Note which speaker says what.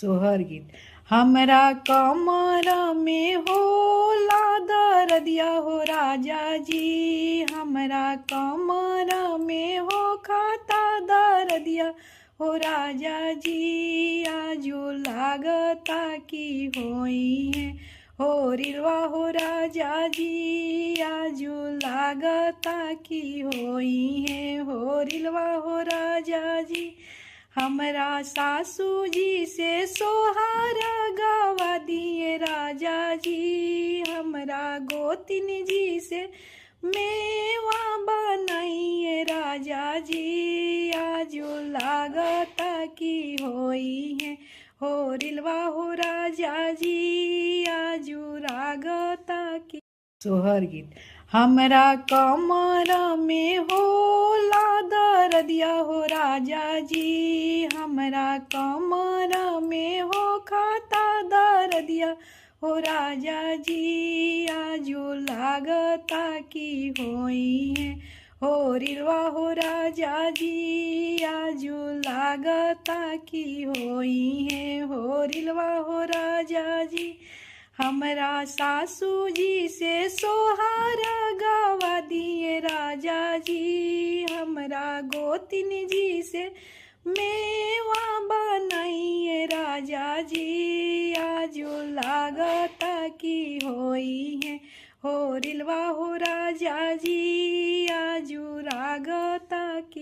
Speaker 1: सोहर गीत। हमरा कमर में होला दर्दिया हो राजा जी, हमरा कमर में हो खाता दर्दिया हो राजा जी, आजो लागता की होई है हो रिलवा हो राजा जी, आजो लागता की होई है हो रिलवा हो राजा जी। हमरा सासू जी से सोहारा गावा दिए राजा जी, हमरा गोतिन जी से मेवा बनाइए राजा जी, आजो लागता की होई है हो रिलवा हो राजा जी, आजो लागता की। सोहर गीत। हमरा कमर में होला दर्दिया हो राजा जी, हमरा कमर में हो खाता दर्दिया हो राजा जी, आजो लागता की होई है हो रिलवा हो राजा जी, आजो लागता की होई है हो रिलवा हो राजा जी। हमरा सासू जी से सोहारा गावा दिए राजा जी, हमरा गोतिन जी से मेवा बनाइए राजा जी, आजो लागता की होई है हो रिलवा हो राजा जी, आजो लागता